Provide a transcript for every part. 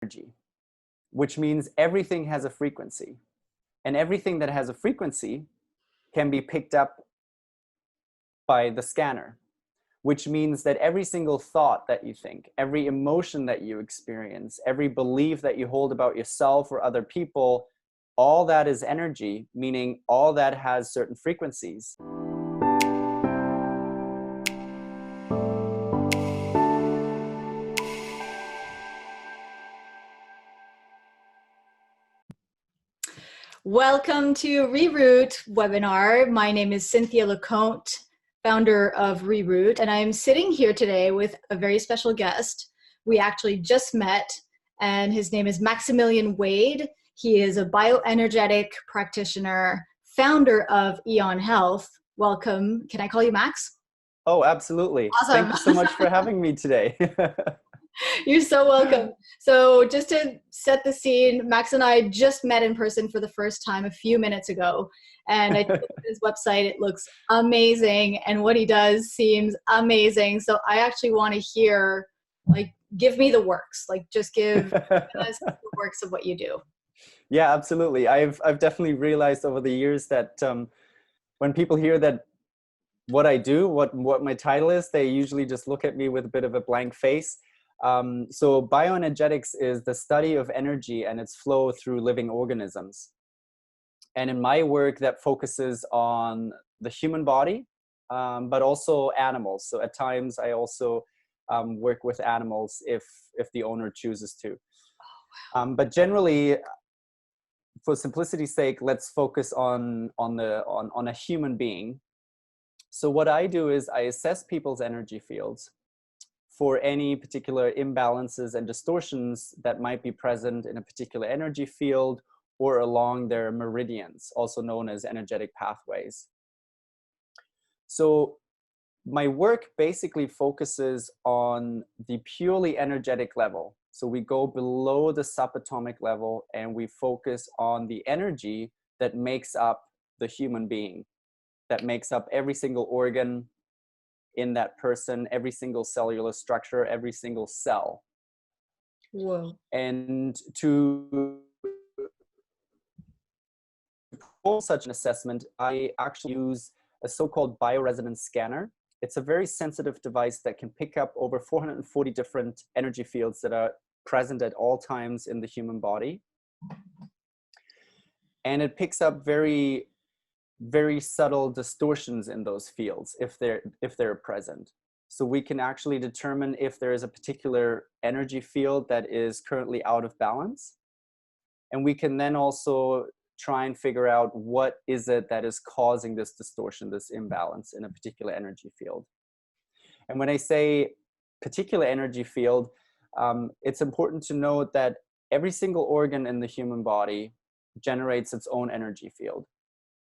energy, which means everything has a frequency. And everything that has a frequency can be picked up by the scanner, which means that every single thought that you think, every emotion that you experience, every belief that you hold about yourself or other people, all that is energy, meaning all that has certain frequencies. Welcome to Reroot webinar. My name is Cynthia Leconte, founder of Reroot, and I'm sitting here today with a very special guest. We actually just met, and his name is Maximilian Waid. He is a bioenergetic practitioner, founder of Aeon Health. Welcome. Can I call you Max? Oh, absolutely. Awesome. Thank you so much for having me today. You're so welcome. So just to set the scene, Max and I just met in person for the first time a few minutes ago. And I think his website, it looks amazing. And what he does seems amazing. So I actually want to hear, like, give me the works. Like, just give us the works of what you do. Yeah, absolutely. I've definitely realized over the years that when people hear that what I do, what my title is, they usually just look at me with a bit of a blank face. So bioenergetics is the study of energy and its flow through living organisms. And in my work, that focuses on the human body, but also animals. So at times I also work with animals if the owner chooses to. But generally, for simplicity's sake, let's focus on a human being. So what I do is I assess people's energy fields for any particular imbalances and distortions that might be present in a particular energy field or along their meridians, also known as energetic pathways. So my work basically focuses on the purely energetic level. So we go below the subatomic level and we focus on the energy that makes up the human being, that makes up every single organ in that person, every single cellular structure, every single cell. Whoa. And to perform such an assessment, I actually use a so-called bioresonance scanner. It's a very sensitive device that can pick up over 440 different energy fields that are present at all times in the human body. And it picks up very subtle distortions in those fields if they're present. So we can actually determine if there is a particular energy field that is currently out of balance. And we can then also try and figure out what is it that is causing this distortion, this imbalance in a particular energy field. And when I say particular energy field, it's important to note that every single organ in the human body generates its own energy field.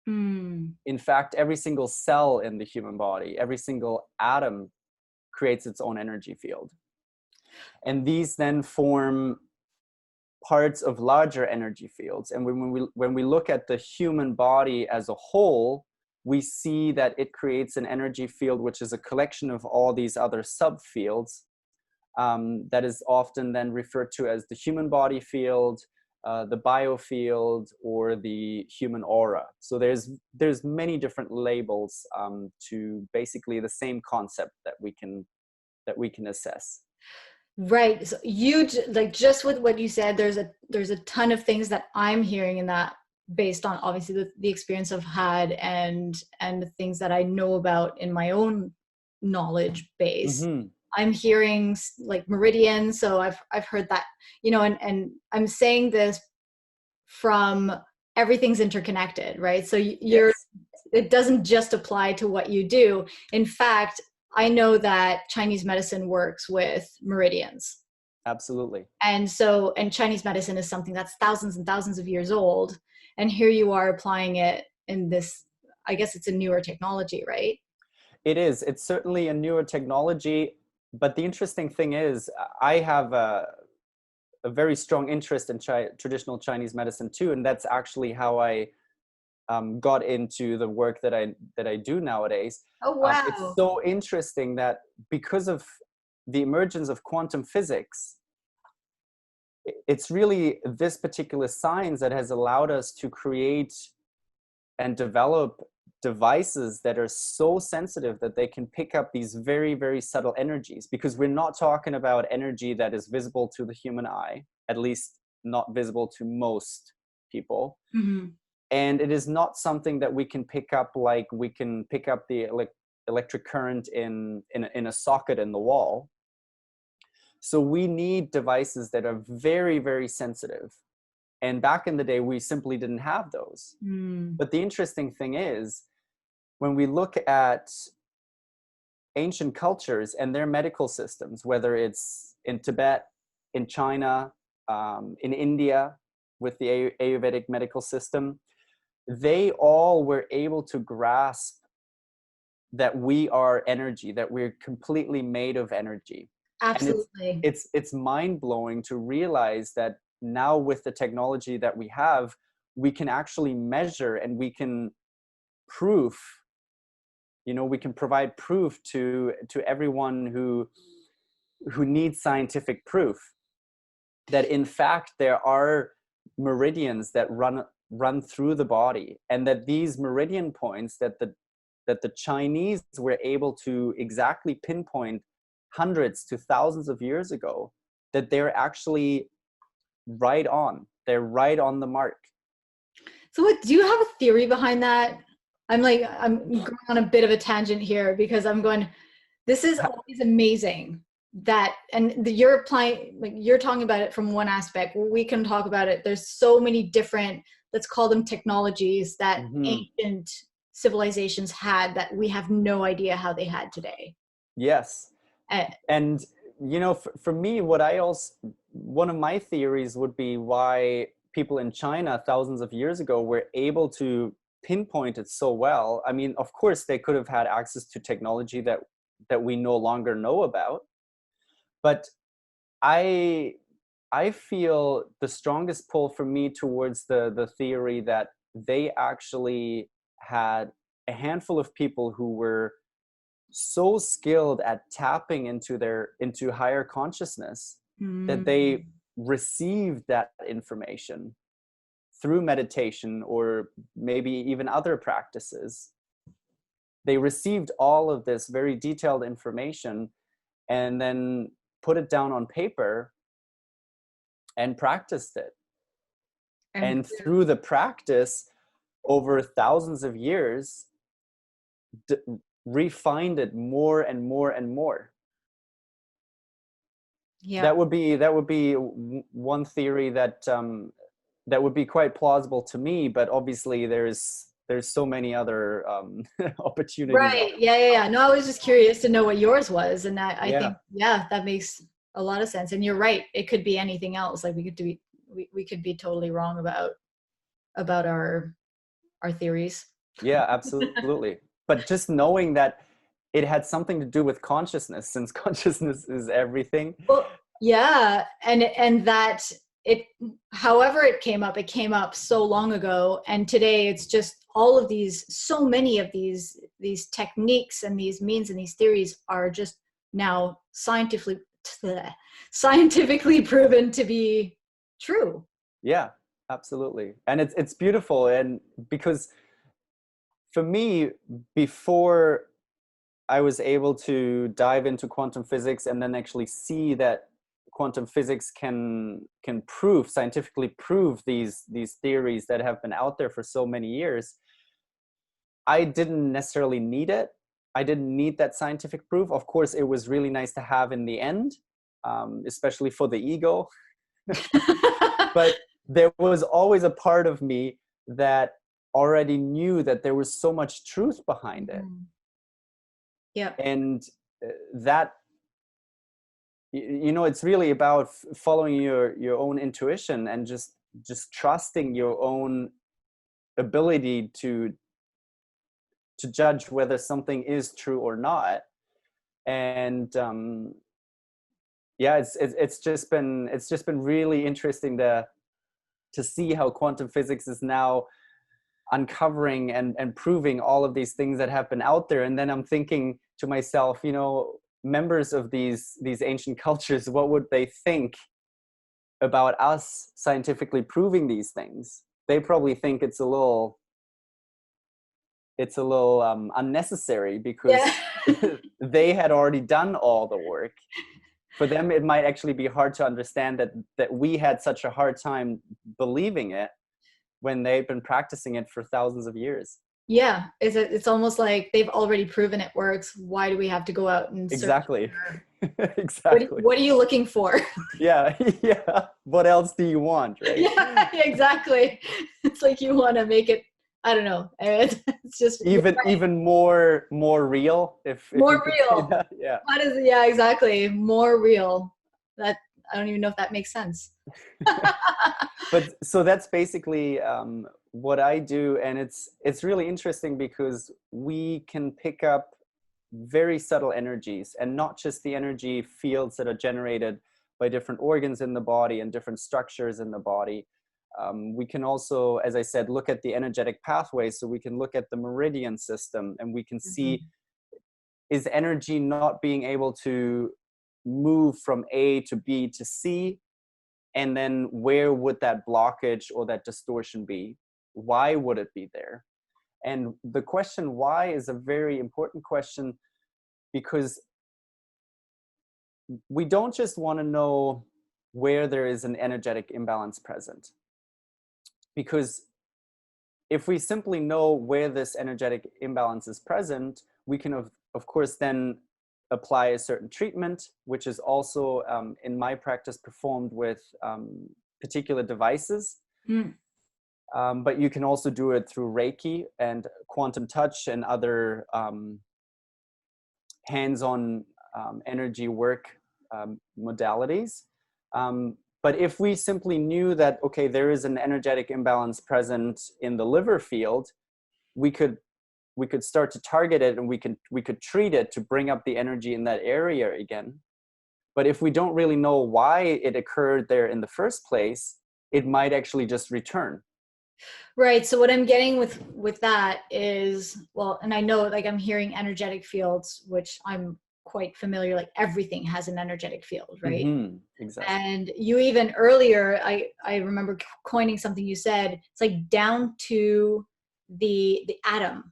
In fact, every single cell in the human body, every single atom creates its own energy field. And these then form parts of larger energy fields. And when we look at the human body as a whole, we see that it creates an energy field, which is a collection of all these other subfields that is often then referred to as the human body field, the biofield, or the human aura. So there's many different labels to basically the same concept that we can assess. Right. So like, just with what you said, there's a ton of things that I'm hearing in that, based on obviously the experience I've had and the things that I know about in my own knowledge base. Mm-hmm. I'm hearing like meridians. So I've heard that, and I'm saying this from everything's interconnected, right? So Yes. it doesn't just apply to what you do. In fact, I know that Chinese medicine works with meridians. Absolutely. And Chinese medicine is something that's thousands and thousands of years old. And here you are applying it in this, I guess it's a newer technology, right? It is. It's certainly a newer technology. But the interesting thing is, I have a very strong interest in traditional Chinese medicine too. And that's actually how I got into the work that I do nowadays. Oh, wow. It's so interesting that because of the emergence of quantum physics, it's really this particular science that has allowed us to create and develop devices that are so sensitive that they can pick up these very, very subtle energies, because we're not talking about energy that is visible to the human eye, at least not visible to most people. Mm-hmm. And it is not something that we can pick up like we can pick up the electric current in a socket in the wall. So we need devices that are very, very sensitive. And back in the day, we simply didn't have those. Mm. But the interesting thing is, when we look at ancient cultures and their medical systems, whether it's in Tibet, in China, in India, with the Ayurvedic medical system, they all were able to grasp that we are energy, that we're completely made of energy. Absolutely. And it's mind-blowing to realize that now with the technology that we have, we can actually measure and we can prove, we can provide proof to everyone who needs scientific proof that in fact there are meridians that run through the body, and that these meridian points that the Chinese were able to exactly pinpoint hundreds to thousands of years ago, that they're actually right on. They're right on the mark. So what, do you have a theory behind that? I'm going on a bit of a tangent here because I'm going, this is always amazing that, and you're applying, like you're talking about it from one aspect. We can talk about it. There's so many different, let's call them technologies that ancient civilizations had that we have no idea how they had today. Yes. And, for me, one of my theories would be why people in China thousands of years ago were able to pinpoint it so well. I mean, of course, they could have had access to technology that we no longer know about. But I feel the strongest pull for me towards the theory that they actually had a handful of people who were so skilled at tapping into higher consciousness that they received that information through meditation or maybe even other practices. They received all of this very detailed information and then put it down on paper and practiced it. And through the practice, over thousands of years, refined it more and more and more. Yeah, that would be one theory that would be quite plausible to me, but obviously there's so many other opportunities. Right. Yeah. No, I was just curious to know what yours was, and that I think that makes a lot of sense. And you're right; it could be anything else. Like we could be totally wrong about our theories. Yeah, absolutely. But just knowing that it had something to do with consciousness, since consciousness is everything. Well, yeah, and that it, however it came up so long ago, and today it's just all of these, so many of these techniques and these means and these theories are just now scientifically proven to be true. Yeah, absolutely. And it's beautiful. And because for me, before I was able to dive into quantum physics and then actually see that quantum physics can scientifically prove these theories that have been out there for so many years, I didn't necessarily need it. I didn't need that scientific proof. Of course, it was really nice to have in the end, especially for the ego. But there was always a part of me that already knew that there was so much truth behind it. Yeah. And that, it's really about following your own intuition and just trusting your own ability to judge whether something is true or not. And it's just been really interesting to see how quantum physics is now uncovering and proving all of these things that have been out there. And then I'm thinking to myself, members of these ancient cultures, what would they think about us scientifically proving these things, they probably think it's a little unnecessary, Yeah. because they had already done all the work. For them, it might actually be hard to understand that we had such a hard time believing it when they've been practicing it for thousands of years. Yeah, it's almost like they've already proven it works. Why do we have to go out and search Exactly. for, Exactly. what are you looking for? Yeah. Yeah. What else do you want, right? Yeah, exactly. It's like you want to make it, I don't know. It's just Even more real, if you more could say real. that. Yeah. What is, yeah, exactly. More real. That, I don't even know if that makes sense. But so that's basically what I do, and it's really interesting because we can pick up very subtle energies, and not just the energy fields that are generated by different organs in the body and different structures in the body. We can also, as I said, look at the energetic pathways. So we can look at the meridian system, and we can see, is energy not being able to move from A to B to C? And then where would that blockage or that distortion be? Why would it be there? And the question why is a very important question, because we don't just want to know where there is an energetic imbalance present. Because if we simply know where this energetic imbalance is present, we can of course then apply a certain treatment, which is also in my practice performed with particular devices. Mm. But you can also do it through Reiki and quantum touch and other hands-on energy work modalities. But if we simply knew that, okay, there is an energetic imbalance present in the liver field, we could start to target it, and we could treat it to bring up the energy in that area again. But if we don't really know why it occurred there in the first place, it might actually just return. Right. So what I'm getting with that is, well, and I know, like, I'm hearing energetic fields, which I'm quite familiar, like everything has an energetic field, right? Mm-hmm. Exactly. And you even earlier, I remember coining something you said, it's like down to the atom.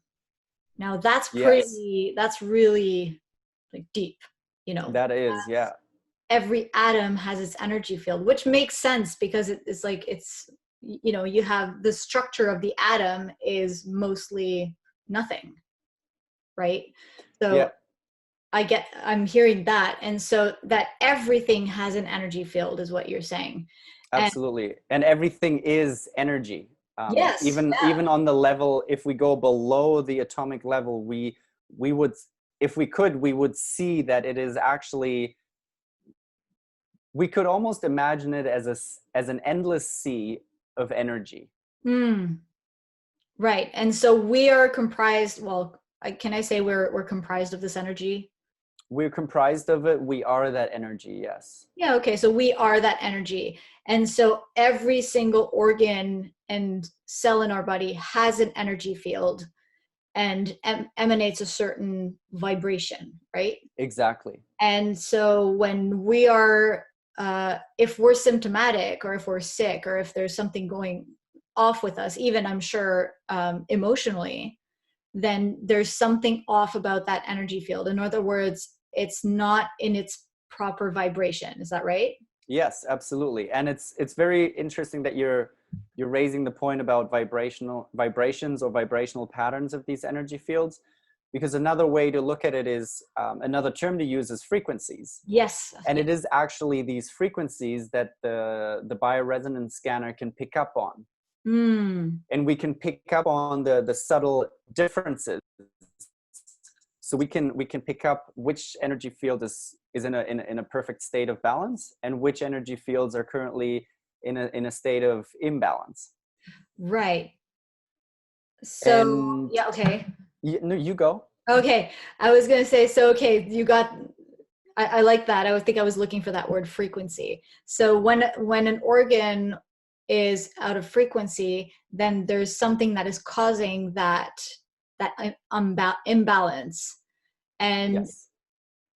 Now that's Yes, that's really like deep, you know. that is, yeah. Every atom has its energy field, which makes sense because it's like, it's, you know, you have the structure of the atom is mostly nothing, right? Yeah, So I'm hearing that, and so that everything has an energy field is what you're saying. And absolutely. And everything is energy. yes, Even on the level, if we go below the atomic level, we would, if we could, we would see that it is actually, we could almost imagine it as an endless sea of energy. right. And so we are comprised, well, can I say we're comprised of this energy? We're comprised of it. We are that energy. Yes. Yeah, okay. So we are that energy. And so every single organ and cell in our body has an energy field and emanates a certain vibration, right? Exactly. And so when we are, if we're symptomatic or if we're sick or if there's something going off with us, even I'm sure emotionally, then there's something off about that energy field. In other words, it's not in its proper vibration. Is that right? Yes, absolutely. And it's very interesting that you're raising the point about vibrations or vibrational patterns of these energy fields, because another way to look at it is, another term to use is frequencies. Yes. And Yes. it is actually these frequencies that the bioresonance scanner can pick up on. And we can pick up on the subtle differences. So we can pick up which energy field is in a perfect state of balance, and which energy fields are currently in a state of imbalance. Right. So, And yeah, okay. no, you go. Okay. I was going to say, so, okay, you got, I like that. I think I was looking for that word frequency. So when an organ is out of frequency, then there's something that is causing that imbalance. And Yes.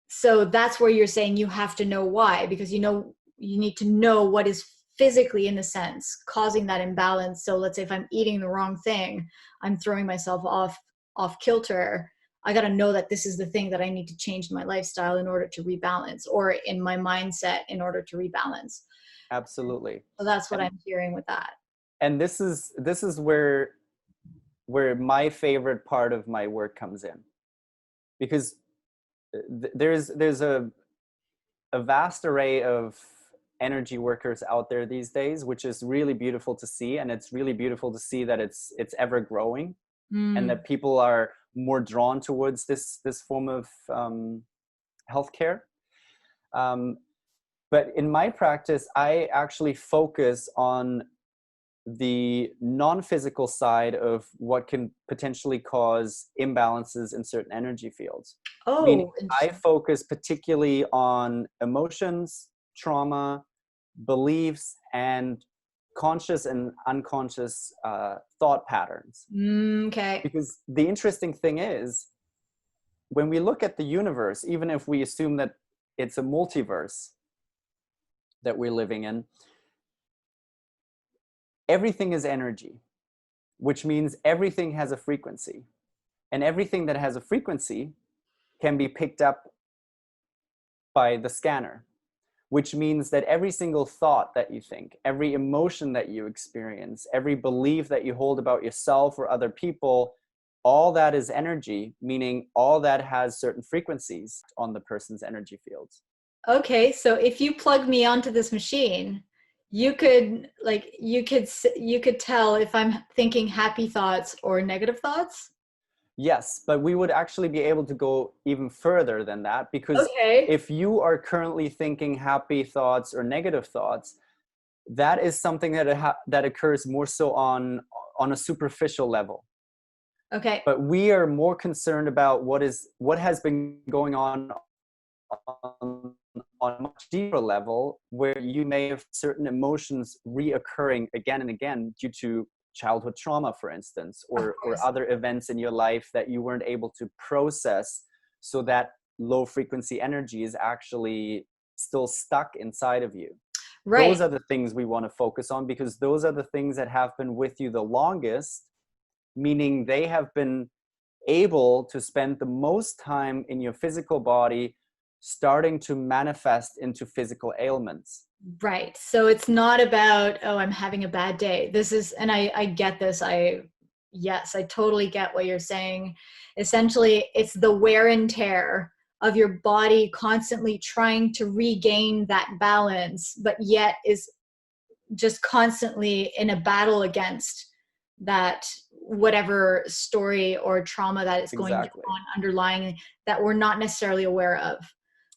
so that's where you're saying you have to know why, because you need to know what is physically, in a sense, causing that imbalance. So let's say if I'm eating the wrong thing, I'm throwing myself off kilter. I got to know that this is the thing that I need to change in my lifestyle in order to rebalance, or in my mindset in order to rebalance. Absolutely. So that's what I'm hearing with that. And this is where my favorite part of my work comes in, because there's a vast array of energy workers out there these days, which is really beautiful to see. And it's really beautiful to see that it's ever growing, and that people are more drawn towards this form of healthcare. But in my practice, I actually focus on the non-physical side of what can potentially cause imbalances in certain energy fields. Meaning, Oh, I interesting. focus particularly on emotions, trauma, beliefs, and conscious and unconscious thought patterns. Okay. Because the interesting thing is, when we look at the universe, even if we assume that it's a multiverse that we're living in, everything is energy, which means everything has a frequency. And everything that has a frequency can be picked up by the scanner, which means that every single thought that you think, every emotion that you experience, every belief that you hold about yourself or other people, all that is energy, meaning all that has certain frequencies on the person's energy fields. Okay, so if you plug me onto this machine, you could you could tell if I'm thinking happy thoughts or negative thoughts? Yes, but we would actually be able to go even further than that, because Okay. if you are currently thinking happy thoughts or negative thoughts, that is something that occurs more so on a superficial level. Okay. But we are more concerned about what has been going on a much deeper level, where you may have certain emotions reoccurring again and again due to childhood trauma, for instance, Of or course. other events in your life that you weren't able to process, so that low frequency energy is actually still stuck inside of you. Right. Those are the things we want to focus on, because those are the things that have been with you the longest, meaning they have been able to spend the most time in your physical body, starting to manifest into physical ailments. Right. So it's not about, oh, I'm having a bad day. This is, and I get this. Yes, I totally get what you're saying. Essentially, it's the wear and tear of your body constantly trying to regain that balance, but yet is just constantly in a battle against that whatever story or trauma that is going Exactly. on underlying that we're not necessarily aware of.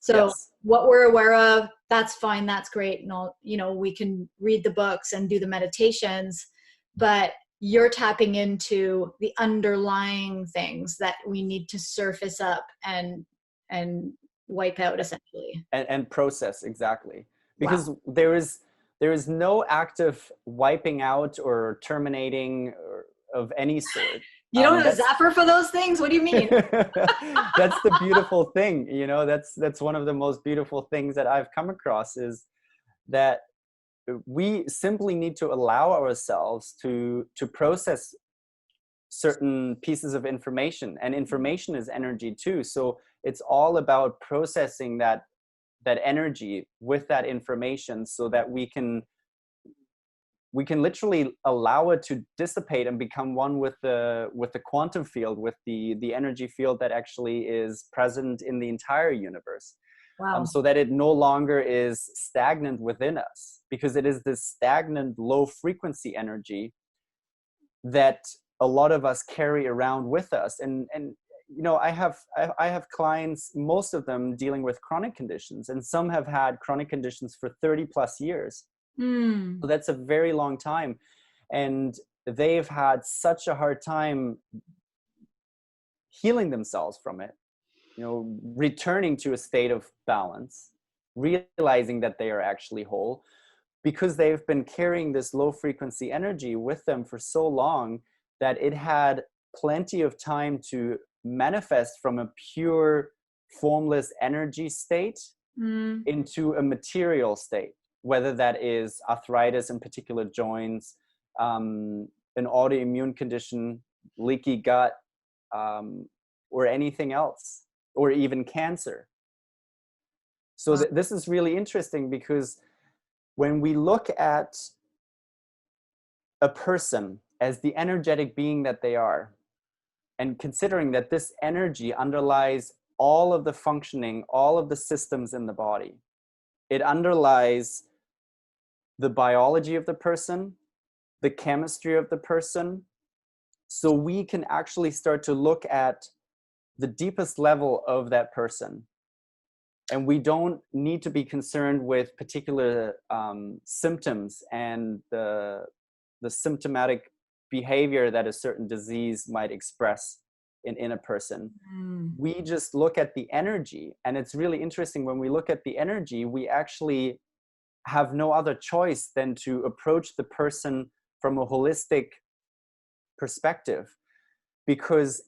So Yes. what we're aware of, that's fine, that's great, and all, we can read the books and do the meditations, but you're tapping into the underlying things that we need to surface up and wipe out, essentially. And process, exactly. Wow. Because there is no active wiping out or terminating of any sort. You don't have a That's zapper for those things? What do you mean? that's the beautiful thing, that's one of the most beautiful things that I've come across, is that we simply need to allow ourselves to process certain pieces of information, and information is energy too. So it's all about processing that energy with that information, so that we can literally allow it to dissipate and become one with the quantum field, with the energy field that actually is present in the entire universe. Wow. So that it no longer is stagnant within us, because it is this stagnant low frequency energy that a lot of us carry around with us. And I have clients, most of them dealing with chronic conditions, and some have had chronic conditions for 30 plus years. Mm. So that's a very long time, and they've had such a hard time healing themselves from it, returning to a state of balance, realizing that they are actually whole, because they've been carrying this low frequency energy with them for so long that it had plenty of time to manifest from a pure formless energy state Mm. into a material state. whether that is arthritis in particular joints, an autoimmune condition, leaky gut, or anything else, or even cancer. So this is really interesting, because when we look at a person as the energetic being that they are, and considering that this energy underlies all of the functioning, all of the systems in the body, it underlies the biology of the person, the chemistry of the person. So we can actually start to look at the deepest level of that person. And we don't need to be concerned with particular symptoms and the symptomatic behavior that a certain disease might express in a person. We just look at the energy. And it's really interesting, when we look at the energy, we actually have no other choice than to approach the person from a holistic perspective. Because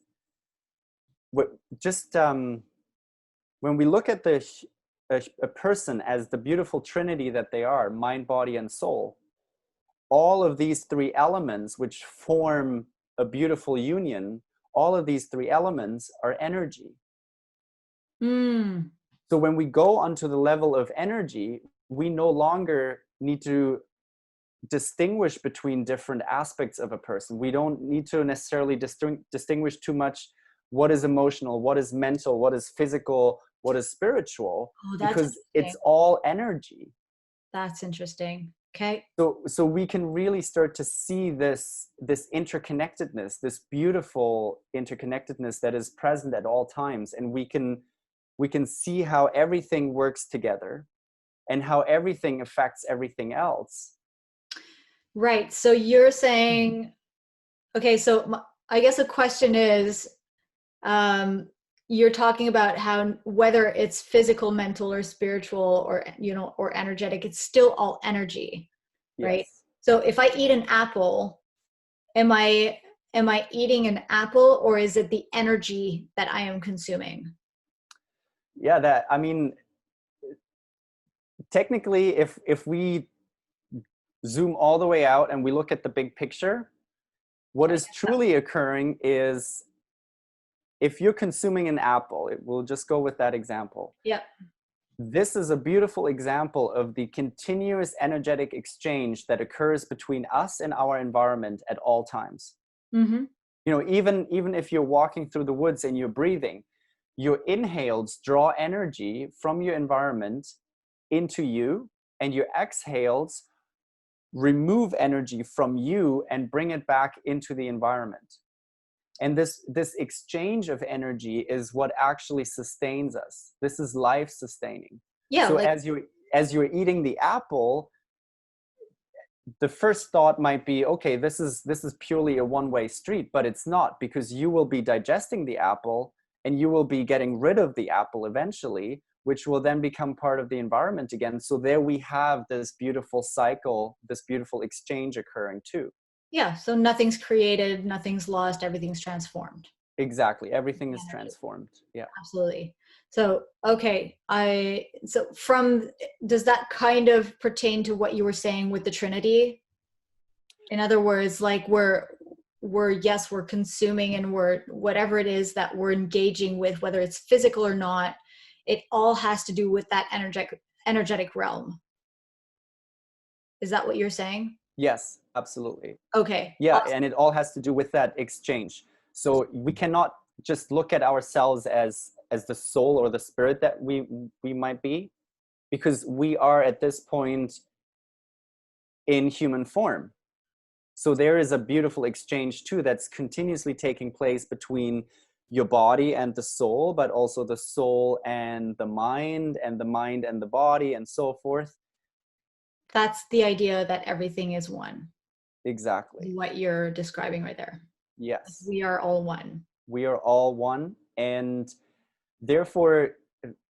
just when we look at a person as the beautiful trinity that they are, mind, body, and soul, all of these three elements, which form a beautiful union, all of these three elements are energy. So when we go onto the level of energy, we no longer need to distinguish between different aspects of a person. We don't need to necessarily distinguish too much what is emotional, what is mental, what is physical, what is spiritual, because it's all energy. That's interesting. Okay. So we can really start to see this interconnectedness, this beautiful interconnectedness that is present at all times. And we can see how everything works together and how everything affects everything else. Right. So you're saying, okay, so I guess the question is, you're talking about how whether it's physical, mental, or spiritual, or, or energetic, it's still all energy, right? Yes. So if I eat an apple, am I eating an apple, or is it the energy that I am consuming? Yeah, technically, if we zoom all the way out and we look at the big picture, what is truly occurring is, if you're consuming an apple, we'll just go with that example. Yep. This is a beautiful example of the continuous energetic exchange that occurs between us and our environment at all times. Mm-hmm. Even if you're walking through the woods and you're breathing, your inhales draw energy from your environment into you, and your exhales remove energy from you and bring it back into the environment. And this exchange of energy is what actually sustains us. This is life sustaining. Yeah. So as you're eating the apple, the first thought might be, okay, this is purely a one-way street, but it's not, because you will be digesting the apple and you will be getting rid of the apple eventually, which will then become part of the environment again. So there we have this beautiful cycle, this beautiful exchange occurring too. Yeah. So nothing's created, nothing's lost, everything's transformed. Exactly. Everything is transformed. Yeah. Absolutely. So, okay. Does that kind of pertain to what you were saying with the Trinity? In other words, like we're consuming, and we're, whatever it is that we're engaging with, whether it's physical or not, it all has to do with that energetic realm. Is that what you're saying? Yes, absolutely. Okay. Yeah. Awesome. And it all has to do with that exchange. So we cannot just look at ourselves as the soul or the spirit that we might be, because we are at this point in human form. So there is a beautiful exchange too that's continuously taking place between your body and the soul, but also the soul and the mind, and the mind and the body, and so forth. That's the idea that everything is one. Exactly. What you're describing right there. Yes. We are all one. We are all one. And therefore,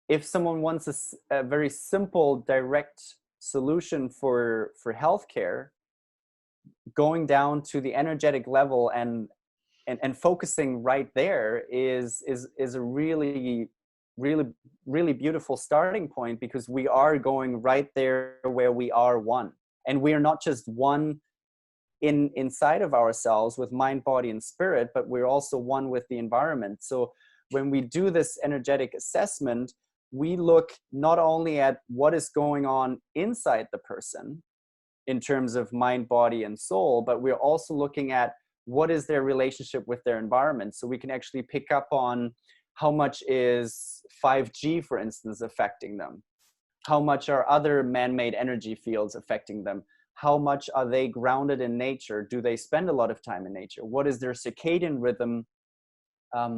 if someone wants a very simple, direct solution for healthcare, going down to the energetic level and focusing right there is a really really, really beautiful starting point, because we are going right there where we are one. And we are not just one inside of ourselves with mind, body, and spirit, but we're also one with the environment. So when we do this energetic assessment, we look not only at what is going on inside the person in terms of mind, body, and soul, but we're also looking at what is their relationship with their environment. So we can actually pick up on how much is 5G, for instance, affecting them? How much are other man-made energy fields affecting them? How much are they grounded in nature? Do they spend a lot of time in nature? What is their circadian rhythm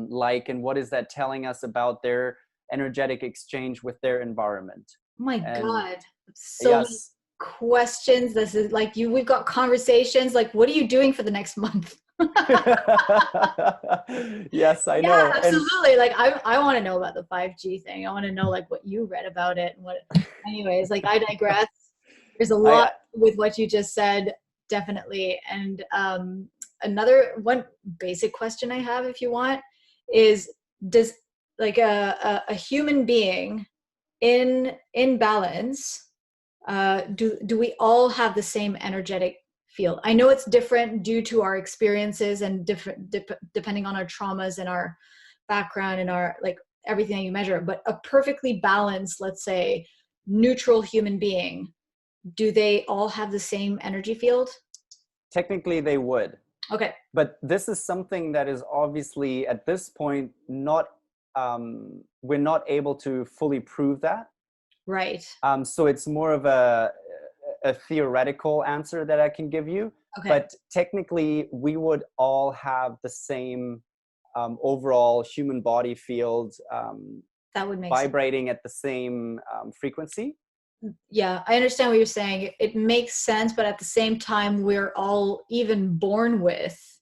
like, and what is that telling us about their energetic exchange with their environment? Oh my And God, so many yes. questions. This is like we've got conversations. Like, what are you doing for the next month? Yes, I Yeah, know. And absolutely. Like I want to know about the 5G thing. I want to know like what you read about it and what, anyways, like I digress. There's a lot I with what you just said, definitely. And another one basic question I have, if you want, is does like a human being in balance, do we all have the same energetic field? I know it's different due to our experiences and different depending on our traumas and our background and our like everything that you measure, but a perfectly balanced, let's say, neutral human being, do they all have the same energy field? technically they would. Okay. But this is something that is obviously at this point not, we're not able to fully prove that. Right. So it's more of a theoretical answer that I can give you. Okay. But technically, we would all have the same overall human body field, That would make sense. vibrating at the same frequency. Yeah, I understand what you're saying. It makes sense, but at the same time, we're all even born with,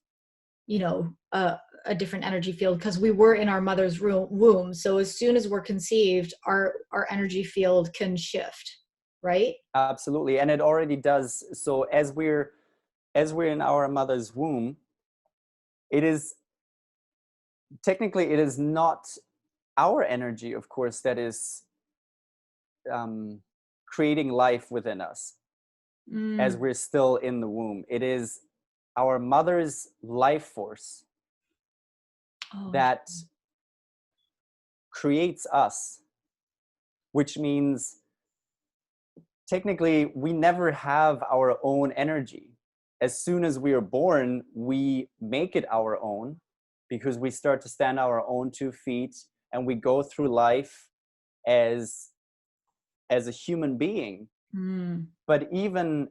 you know, a different energy field because we were in our mother's womb. So as soon as we're conceived, our energy field can shift, right? Absolutely, and it already does. So as we're in our mother's womb, it is technically, it is not our energy, of course, that is creating life within us as Mm. we're still in the womb. It is our mother's life force Oh, that creates us, which means technically we never have our own energy. As soon as we are born, we make it our own because we start to stand our own 2 feet, and we go through life as a human being. mm. But even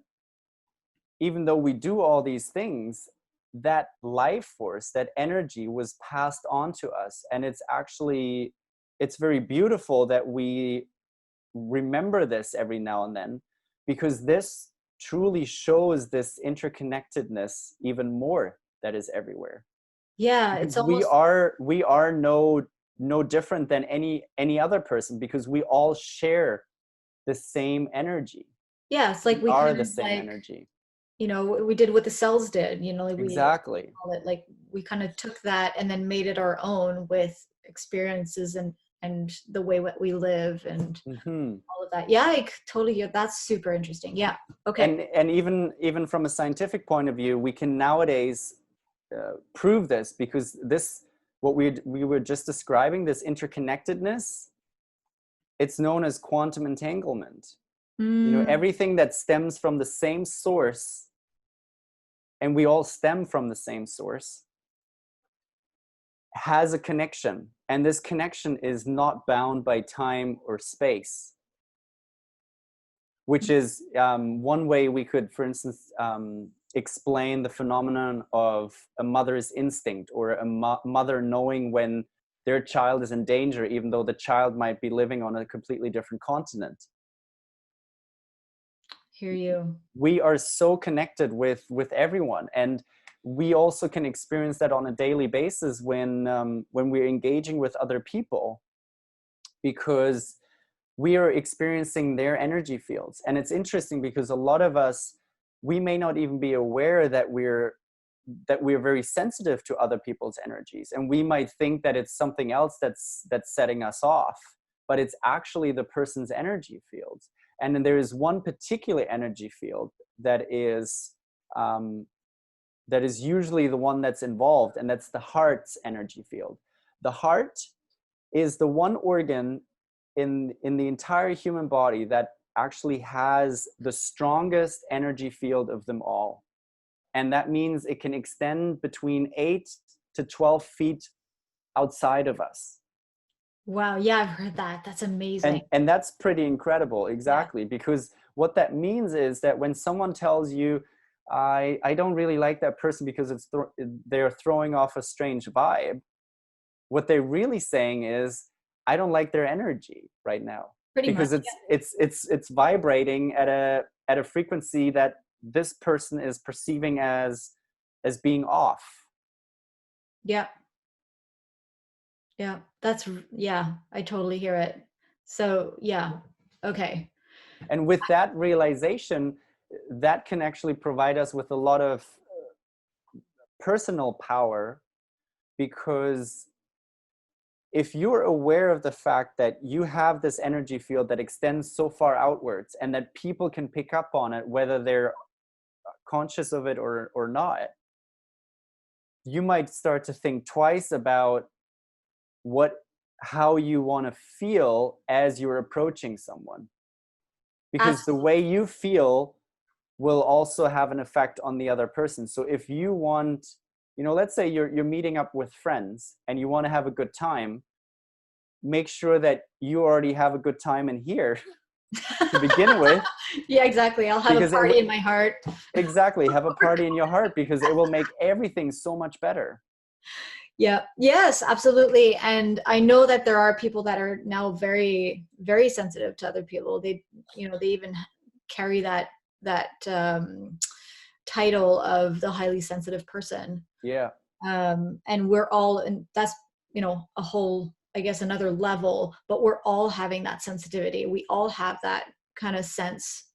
though we do all these things, that life force, that energy was passed on to us. And it's very beautiful that we remember this every now and then, because this truly shows this interconnectedness even more that is everywhere. Yeah, it's Because we almost, are no different than any other person, because we all share the same energy. yeah, it's like We we are kind the of same like, energy. we did what the cells did, like we Exactly. call it, like we kind of took that and then made it our own with experiences and the way what we live and Hmm. all of that. Yeah, I totally get that's super interesting. Yeah. Okay. And even from a scientific point of view, we can nowadays prove this, because this, what we were just describing, this interconnectedness, it's known as quantum entanglement. Mm, Everything that stems from the same source, and we all stem from the same source, has a connection, and this connection is not bound by time or space, which is one way we could, for instance, explain the phenomenon of a mother's instinct, or a mother knowing when their child is in danger, even though the child might be living on a completely different continent. hear you. We are so connected with everyone, and we also can experience that on a daily basis when we're engaging with other people, because we are experiencing their energy fields. And it's interesting because a lot of us, we may not even be aware that we're that we're very sensitive to other people's energies, and we might think that it's something else that's setting us off, but it's actually the person's energy field. And then there is one particular energy field that is usually the one that's involved, and that's the heart's energy field. The heart is the one organ in the entire human body that actually has the strongest energy field of them all. And that means it can extend between 8 to 12 feet outside of us. Wow. Yeah, I've heard that. That's amazing. And that's pretty incredible. Exactly. Yeah. Because what that means is that when someone tells you, I don't really like that person because they're throwing off a strange vibe, what they're really saying is, I don't like their energy right now. Pretty Because much, it's vibrating at a frequency that this person is perceiving as being off. yeah. Yeah. Yeah, I totally hear it. So yeah. Okay. And with that realization, that can actually provide us with a lot of personal power, because if you're aware of the fact that you have this energy field that extends so far outwards and that people can pick up on it, whether they're conscious of it or not, you might start to think twice about how you want to feel as you're approaching someone. Because the way you feel will also have an effect on the other person. So if you want, let's say you're meeting up with friends and you want to have a good time, make sure that you already have a good time in here to begin with. Yeah, exactly. I'll have a party in my heart. Exactly. Have a party in your heart, because it will make everything so much better. Yeah. Yes, absolutely. And I know that there are people that are now very, very sensitive to other people. They even carry that title of the highly sensitive person. Yeah. And we're all, and that's, a whole, I guess, another level, but we're all having that sensitivity. We all have that kind of sense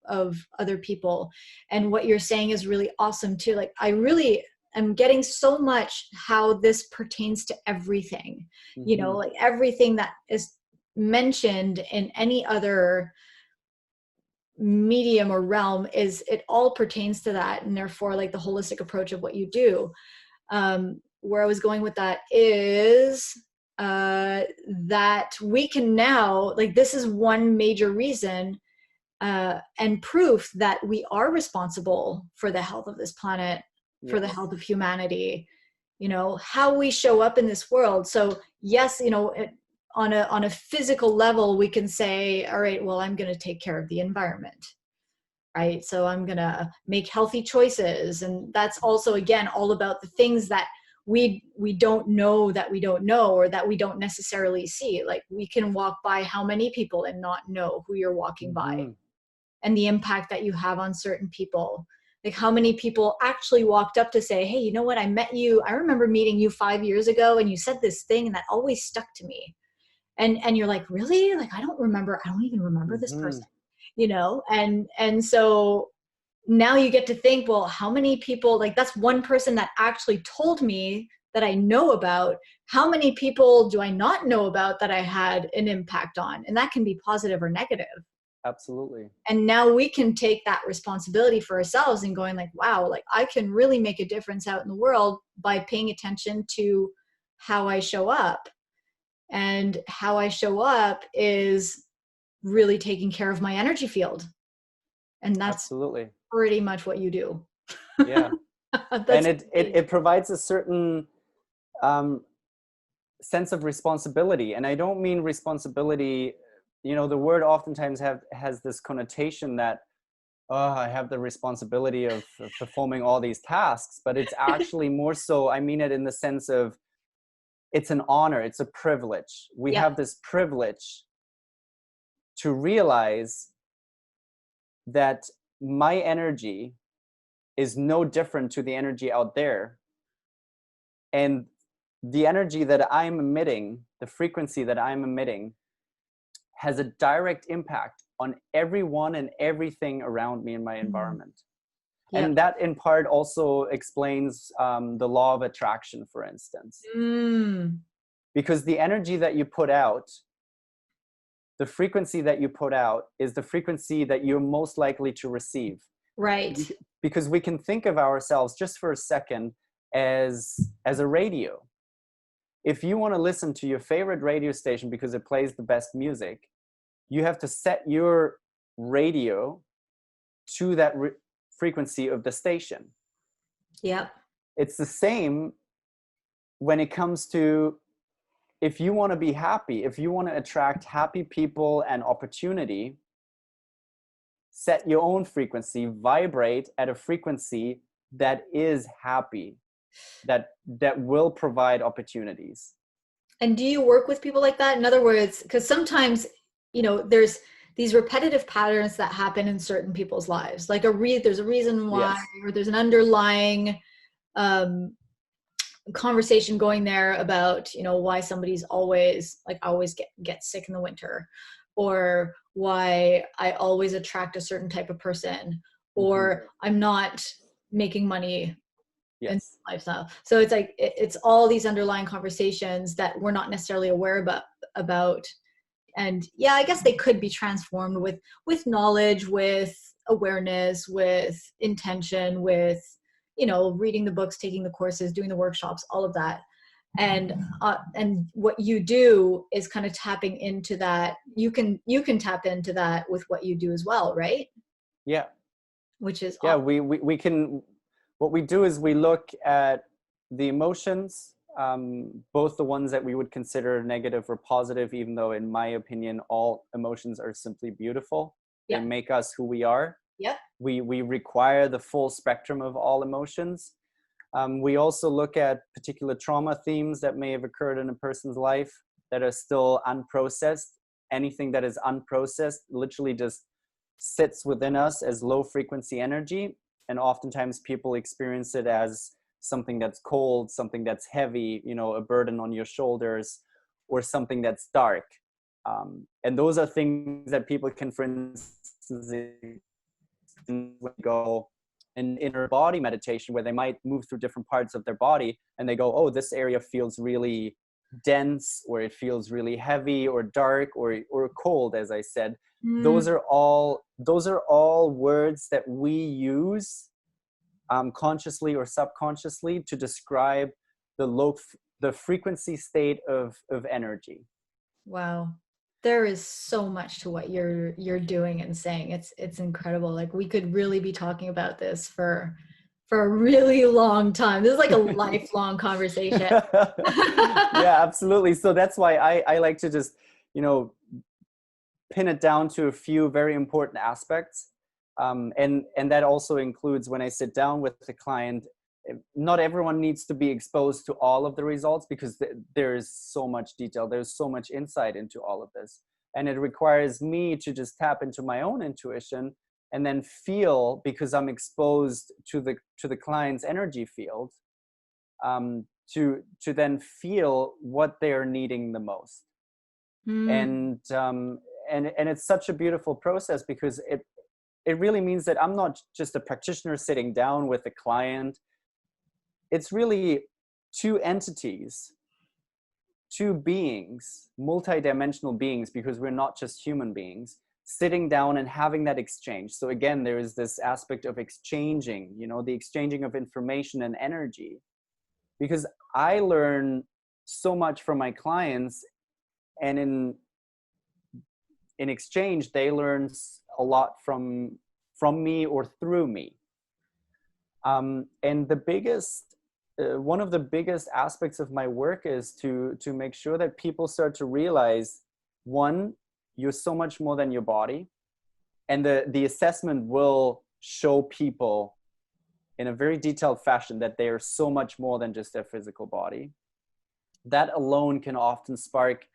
of other people. And what you're saying is really awesome too. Like, I'm getting so much how this pertains to everything, like everything that is mentioned in any other medium or realm, it all pertains to that. And therefore, like, the holistic approach of what you do. Where I was going with that is that we can now, like, this is one major reason and proof that we are responsible for the health of this planet, for the health of humanity, how we show up in this world. So yes, on a physical level, we can say, all right, well, I'm going to take care of the environment, right? So I'm going to make healthy choices. And that's also, again, all about the things that we don't know, or that we don't necessarily see. Like, we can walk by how many people and not know who you're walking by, and the impact that you have on certain people. Like, how many people actually walked up to say, hey, you know what? I remember meeting you 5 years ago, and you said this thing, and that always stuck to me. And you're like, really? Like, I don't even remember this person, and so now you get to think, well, how many people, like, that's one person that actually told me that I know about. How many people do I not know about that I had an impact on? And that can be positive or negative. Absolutely. And now we can take that responsibility for ourselves and going like, wow, like, I can really make a difference out in the world by paying attention to how I show up. And how I show up is really taking care of my energy field. And that's absolutely pretty much what you do. Yeah. And it provides a certain sense of responsibility. And I don't mean responsibility, the word oftentimes has this connotation that, I have the responsibility of performing all these tasks, but it's actually more so, I mean it in the sense of, it's an honor, it's a privilege. We have this privilege to realize that my energy is no different to the energy out there. And the energy that I'm emitting, the frequency that I'm emitting, has a direct impact on everyone and everything around me in my environment. Yep. And that in part also explains the law of attraction, for instance. Because the energy that you put out, the frequency that you put out is the frequency that you're most likely to receive. Right. Because we can think of ourselves just for a second as a radio. If you want to listen to your favorite radio station because it plays the best music, you have to set your radio to that frequency of the station. Yep. It's the same when it comes to, if you want to be happy, if you want to attract happy people and opportunity, set your own frequency, vibrate at a frequency that is happy, that will provide opportunities. And do you work with people like that? In other words, because sometimes, you know, there's these repetitive patterns that happen in certain people's lives. Like there's a reason why, Yes. or there's an underlying conversation going there about, you know, why somebody's always get sick in the winter, or why I always attract a certain type of person, or I'm not making money in lifestyle. So it's like, it's all these underlying conversations that we're not necessarily aware about. And yeah, I guess they could be transformed with knowledge, with awareness, with intention, with, you know, reading the books, taking the courses, doing the workshops, all of that. And what you do is kind of tapping into that. You can tap into that with what you do as well, right? Yeah. Which is yeah. awesome. We can. What we do is we look at the emotions, both the ones that we would consider negative or positive, even though in my opinion, all emotions are simply beautiful. They make us who we are. Yep. We require the full spectrum of all emotions. We also look at particular trauma themes that may have occurred in a person's life that are still unprocessed. Anything that is unprocessed literally just sits within us as low frequency energy. And oftentimes people experience it as something that's cold, something that's heavy, you know, a burden on your shoulders, or something that's dark. And those are things that people can, for instance, go in inner body meditation, where they might move through different parts of their body and they go, oh, this area feels really dense, or it feels really heavy or dark or cold, as I said. Those are all words that we use consciously or subconsciously to describe the frequency state of energy. Wow. There is so much to what you're doing and saying. It's incredible. Like, we could really be talking about this for a really long time. This is like a lifelong conversation. Yeah, absolutely. So that's why I like to just, you know, pin it down to a few very important aspects. And that also includes when I sit down with the client, not everyone needs to be exposed to all of the results, because there is so much detail, there's so much insight into all of this. And it requires me to just tap into my own intuition and then feel, because I'm exposed to the client's energy field, to then feel what they're needing the most. And it's such a beautiful process, because it really means that I'm not just a practitioner sitting down with a client. It's really two entities, two beings, multidimensional beings, because we're not just human beings, sitting down and having that exchange. So again, there is this aspect of exchanging, you know, the exchanging of information and energy, because I learn so much from my clients, and in exchange, they learn a lot from me or through me. And the biggest, one of the biggest aspects of my work is to make sure that people start to realize, one, you're so much more than your body. And the assessment will show people in a very detailed fashion that they are so much more than just their physical body. That alone can often spark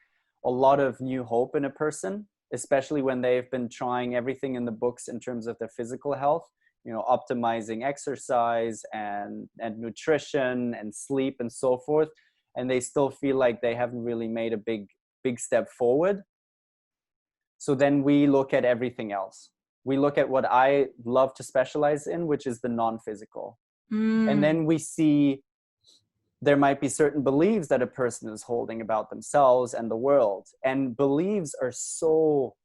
a lot of new hope in a person, especially when they've been trying everything in the books in terms of their physical health, you know, optimizing exercise and nutrition and sleep and so forth. And they still feel like they haven't really made a big step forward. So then we look at everything else. we look at what I love to specialize in, which is the non-physical. And then we see there might be certain beliefs that a person is holding about themselves and the world. And beliefs are so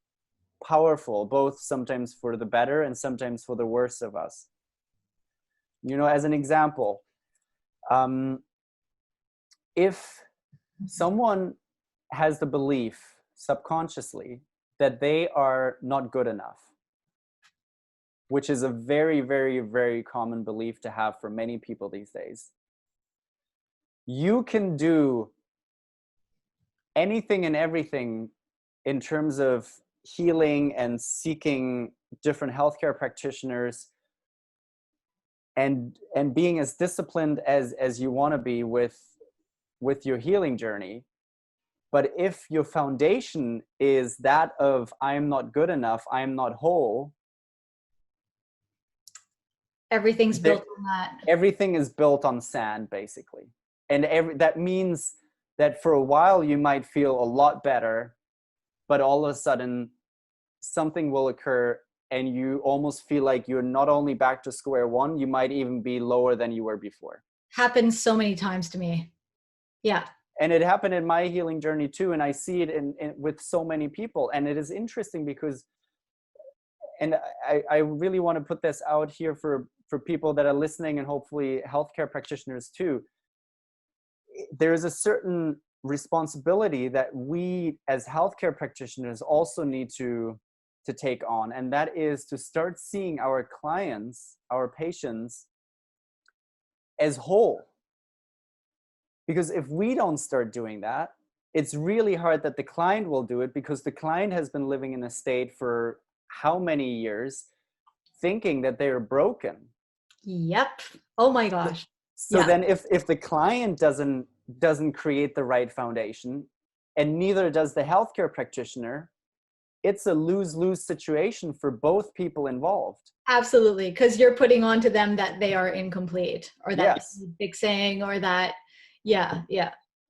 powerful, both sometimes for the better and sometimes for the worse of us. You know, as an example, if someone has the belief subconsciously that they are not good enough, which is a very, very, very common belief to have for many people these days, you can do anything and everything in terms of healing and seeking different healthcare practitioners and being as disciplined as you want to be with your healing journey. But if your foundation is that of I am not good enough, I am not whole, everything's built on that. Everything is built on sand, basically. And that means that for a while you might feel a lot better, but all of a sudden something will occur and you almost feel like you're not only back to square one, you might even be lower than you were before. Happens so many times to me. Yeah. And it happened in my healing journey too. And I see it with so many people. And it is interesting because, and I really want to put this out here for people that are listening and hopefully healthcare practitioners too. There is a certain responsibility that we as healthcare practitioners also need to take on. And that is to start seeing our clients, our patients, as whole. Because if we don't start doing that, it's really hard that the client will do it, because the client has been living in a state for how many years thinking that they are broken. Yep. Oh my gosh. So then if the client doesn't create the right foundation, and neither does the healthcare practitioner, it's a lose-lose situation for both people involved. Absolutely. Because you're putting onto them that they are incomplete, or that big saying, or that, yeah.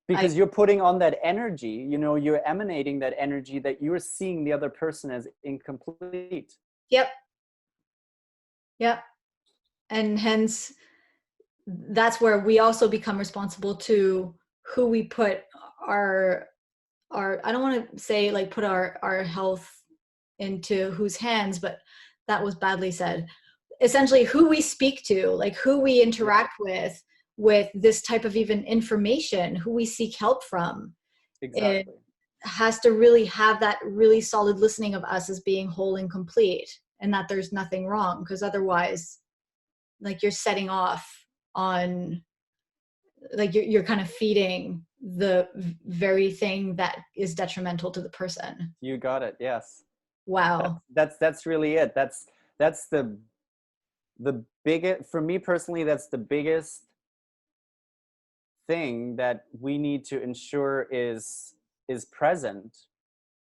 Because you're putting on that energy, you know, you're emanating that energy that you're seeing the other person as incomplete. Yep. And hence, that's where we also become responsible to who we put our I don't want to say like put our health into whose hands, but that was badly said. Essentially, who we speak to, like who we interact with this type of even information, who we seek help from. Exactly. It has to really have that really solid listening of us as being whole and complete, and that there's nothing wrong, because otherwise, like, you're setting off on, like, you're kind of feeding the very thing that is detrimental to the person. You got it. Yes. Wow. That's really it. That's the biggest, for me personally, that's the biggest thing that we need to ensure is present,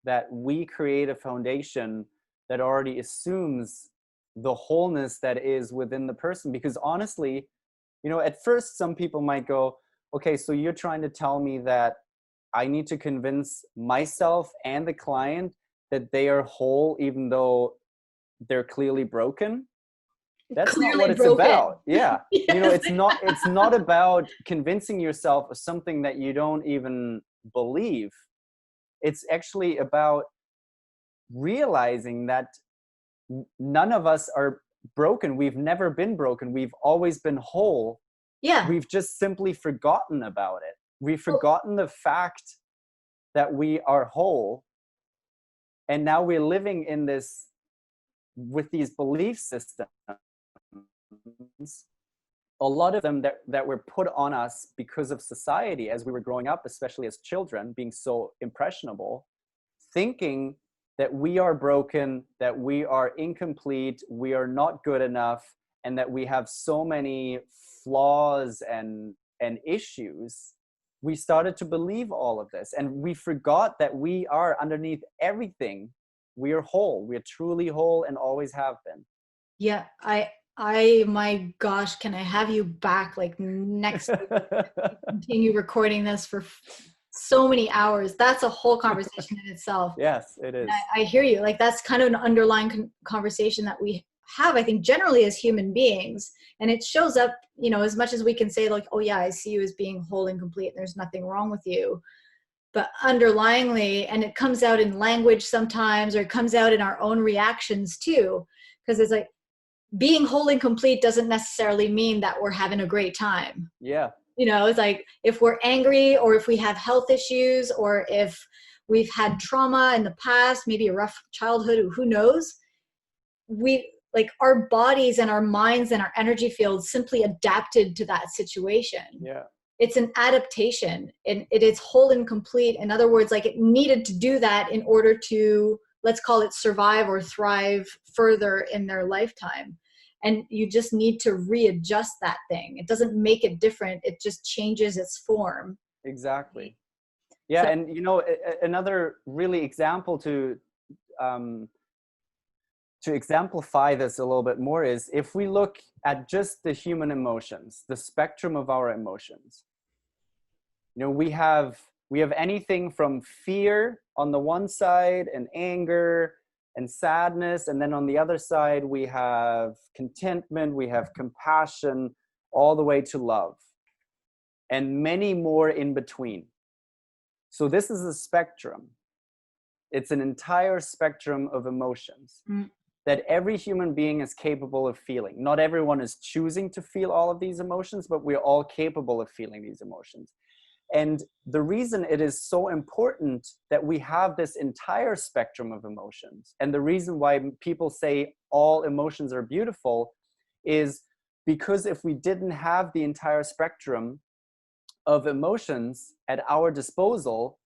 that we create a foundation that already assumes the wholeness that is within the person. Because honestly, you know, at first some people might go, okay, so you're trying to tell me that I need to convince myself and the client that they are whole even though they're clearly broken? That's Clearly not what it's broken. about. Yeah. Yes. You know, it's not about convincing yourself of something that you don't even believe. It's actually about realizing that none of us are broken. We've never been broken. We've always been whole. Yeah. We've just simply forgotten about it. We've forgotten the fact that we are whole. And now we're living in this, with these belief systems, a lot of them that were put on us because of society as we were growing up, especially as children, being so impressionable, thinking that we are broken, that we are incomplete, we are not good enough, and that we have so many flaws and issues. We started to believe all of this, and we forgot that we are, underneath everything, we are whole. We are truly whole and always have been. Yeah, my gosh, can I have you back like next week? Continue recording this for so many hours. That's a whole conversation in itself. Yes, it is. I hear you. Like that's kind of an underlying conversation that we have, I think, generally as human beings. And it shows up, you know, as much as we can say like, oh yeah, I see you as being whole and complete and there's nothing wrong with you. But underlyingly, and it comes out in language sometimes, or it comes out in our own reactions too. Because it's like being whole and complete doesn't necessarily mean that we're having a great time. Yeah. You know, it's like if we're angry or if we have health issues or if we've had trauma in the past, maybe a rough childhood, who knows, we like our bodies and our minds and our energy fields simply adapted to that situation. Yeah. It's an adaptation and it is whole and complete. In other words, like it needed to do that in order to, let's call it survive or thrive further in their lifetime. And you just need to readjust that thing. It doesn't make it different. It just changes its form. Exactly. Yeah. So, and you know, another really example to exemplify this a little bit more is if we look at just the human emotions, the spectrum of our emotions. You know, we have anything from fear on the one side and anger and sadness. And then on the other side, we have contentment, we have compassion, all the way to love, and many more in between. So this is a spectrum. It's an entire spectrum of emotions that every human being is capable of feeling. Not everyone is choosing to feel all of these emotions, but we're all capable of feeling these emotions. And the reason it is so important that we have this entire spectrum of emotions, and the reason why people say all emotions are beautiful, is because if we didn't have the entire spectrum of emotions at our disposal,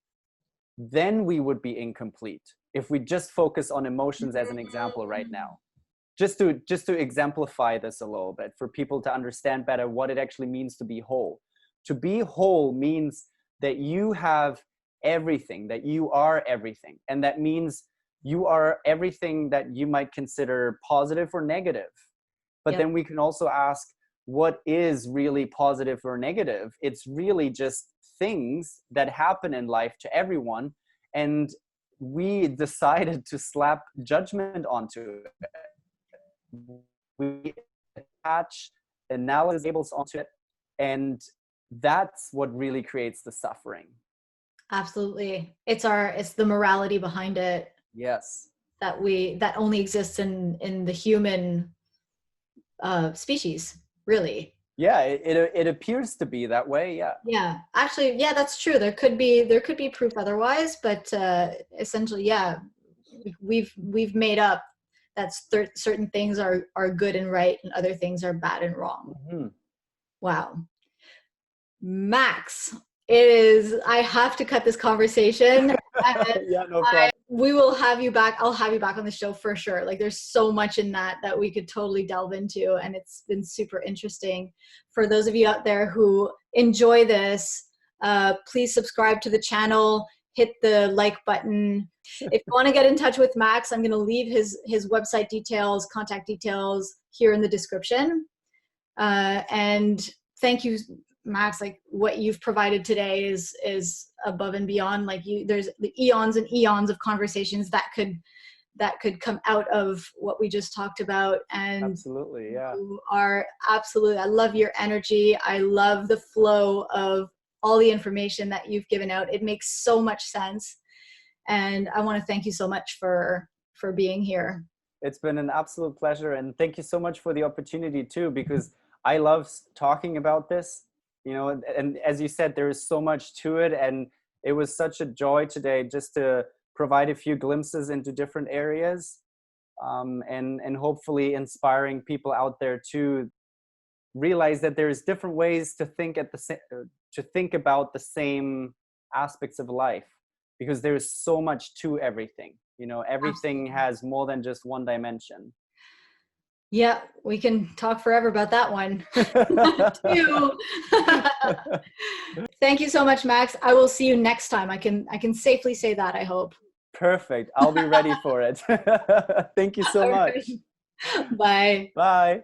then we would be incomplete. If we just focus on emotions as an example right now, just to exemplify this a little bit for people to understand better what it actually means to be whole. To be whole means that you have everything, that you are everything. And that means you are everything that you might consider positive or negative. But then we can also ask, what is really positive or negative? It's really just things that happen in life to everyone. And we decided to slap judgment onto it. We attach analysis labels onto it. And that's what really creates the suffering. Absolutely. It's the morality behind it. Yes. That only exists in the human species, really. Yeah, it appears to be that way. Yeah. Yeah, actually, yeah, that's true. There could be proof otherwise, but essentially, yeah, we've made up that certain things are good and right, and other things are bad and wrong. Mm-hmm. Wow, Max, I have to cut this conversation. Yeah, no problem. We will have you back. I'll have you back on the show for sure. Like there's so much in that we could totally delve into, and it's been super interesting. For those of you out there who enjoy this, please subscribe to the channel, hit the like button. If you want to get in touch with Max, I'm going to leave his website details, contact details here in the description. And thank you, Max. Like what you've provided today is above and beyond. Like there's the eons and eons of conversations that could come out of what we just talked about. And absolutely, yeah, you are absolutely. I love your energy. I love the flow of all the information that you've given out. It makes so much sense, and I want to thank you so much for being here. It's been an absolute pleasure, and thank you so much for the opportunity too, because I love talking about this. You know, and as you said, there is so much to it, and it was such a joy today just to provide a few glimpses into different areas, and hopefully inspiring people out there to realize that there's different ways to think about the same aspects of life, because there's so much to everything. You know, everything has more than just one dimension. Yeah, we can talk forever about that one. Thank you so much, Max. I will see you next time. I can safely say that, I hope. Perfect. I'll be ready for it. Thank you so much. Bye. Bye.